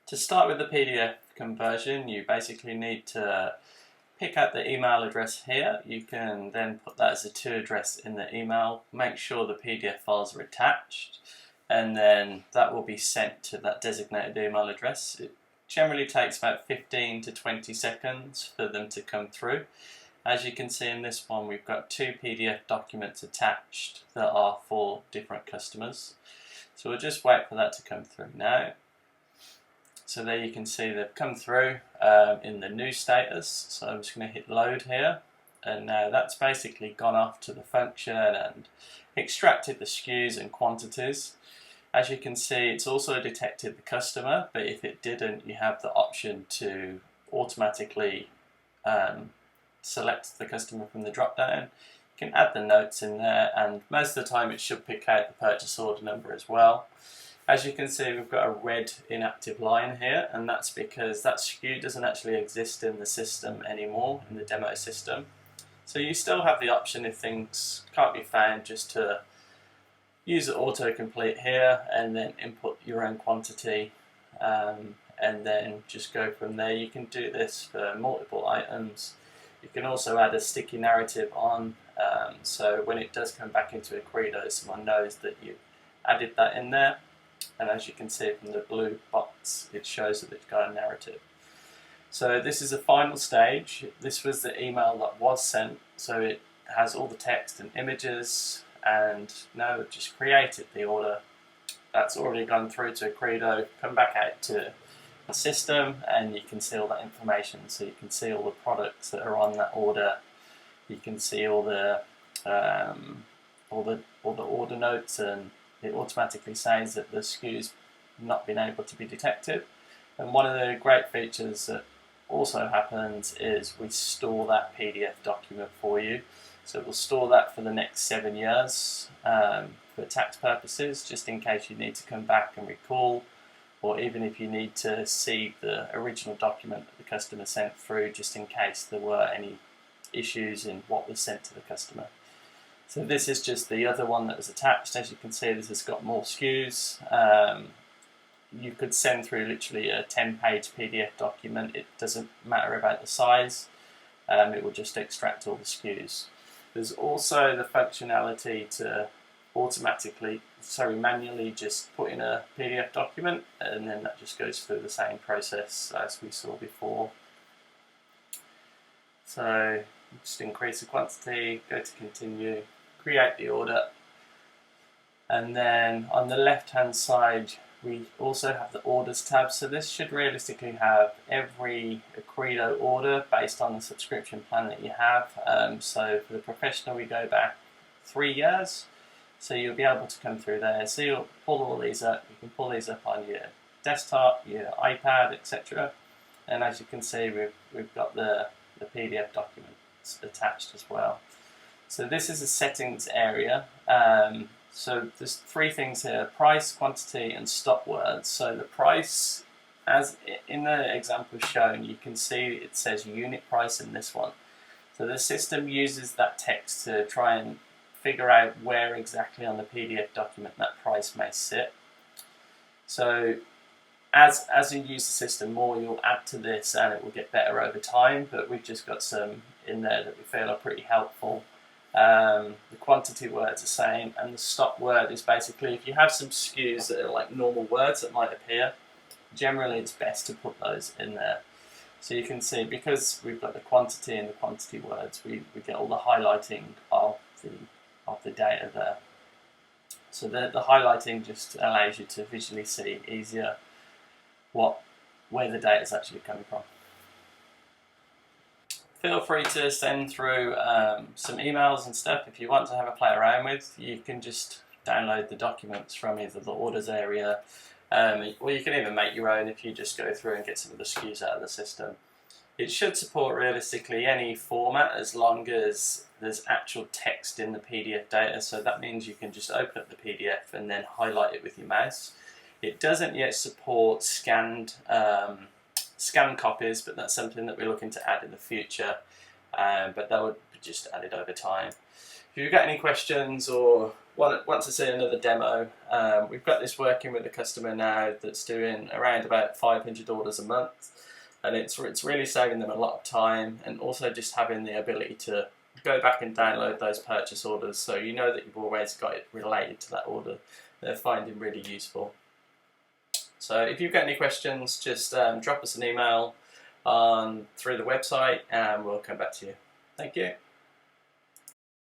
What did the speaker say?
To start with the PDF conversion, you basically need to pick out the email address here. You can then put that as a to address in the email. Make sure the PDF files are attached, and then that will be sent to that designated email address. It generally takes about 15 to 20 seconds for them to come through. As you can see in this one, we've got 2 PDF documents attached that are for different customers. So we'll just wait for that to come through now. So there you can see they've come through in the new status. So I'm just going to hit load here, and now that's basically gone off to the function and extracted the SKUs and quantities. As you can see, it's also detected the customer, but if it didn't, you have the option to automatically select the customer from the drop down. You can add the notes in there, and most of the time it should pick out the purchase order number as well. As you can see, we've got a red inactive line here, and that's because that SKU doesn't actually exist in the system anymore, in the demo system. So you still have the option, if things can't be found, just to use the autocomplete here and then input your own quantity, and then just go from there. You can do this for multiple items. You can also add a sticky narrative on, so when it does come back into Accredo, someone knows that you added that in there. And as you can see from the blue box, it shows that it's got a narrative. So this is the final stage. This was the email that was sent, so it has all the text and images, and now we've just created the order. That's already gone through to Accredo, come back out to the system, and you can see all that information. So you can see all the products that are on that order. You can see all the order notes, and it automatically says that the SKU's not been able to be detected. And one of the great features that also happens is we store that PDF document for you. So we'll store that for the next 7 years for tax purposes, just in case you need to come back and recall, or even if you need to see the original document that the customer sent through, just in case there were any issues in what was sent to the customer. So this is just the other one that was attached. As you can see, this has got more SKUs. You could send through literally a 10-page PDF document. It doesn't matter about the size. It will just extract all the SKUs. There's also the functionality to manually just put in a PDF document, and then that just goes through the same process as we saw before. So just increase the quantity, go to continue, create the order, and then on the left hand side we also have the orders tab. So this should realistically have every Accredo order based on the subscription plan that you have. So for the professional we go back 3 years, so you'll be able to come through there. So you'll pull all these up. You can pull these up on your desktop, your iPad, etc. And as you can see, we've got the PDF documents attached as well. So this is a settings area. So there's 3 things here: price, quantity, and stop words. So the price, as in the example shown, you can see it says unit price in this one. So the system uses that text to try and figure out where exactly on the PDF document that price may sit. So as you use the system more, you'll add to this and it will get better over time, but we've just got some in there that we feel are pretty helpful. The quantity word's the same, and the stop word is basically if you have some SKUs that are like normal words that might appear, generally it's best to put those in there. So you can see, because we've got the quantity and the quantity words, we get all the highlighting of the data there. So the highlighting just allows you to visually see easier where the data is actually coming from. Feel free to send through some emails and stuff if you want to have a play around with. You can just download the documents from either the orders area, or you can even make your own if you just go through and get some of the SKUs out of the system. It should support realistically any format as long as there's actual text in the PDF data. So that means you can just open up the PDF and then highlight it with your mouse. It doesn't yet support scanned copies, but that's something that we're looking to add in the future, but that would be just added over time. If you've got any questions or want to see another demo, we've got this working with a customer now that's doing around about 500 orders a month, and it's really saving them a lot of time, and also just having the ability to go back and download those purchase orders so you know that you've always got it related to that order. They're finding really useful. So if you've got any questions, just drop us an email through the website and we'll come back to you. Thank you.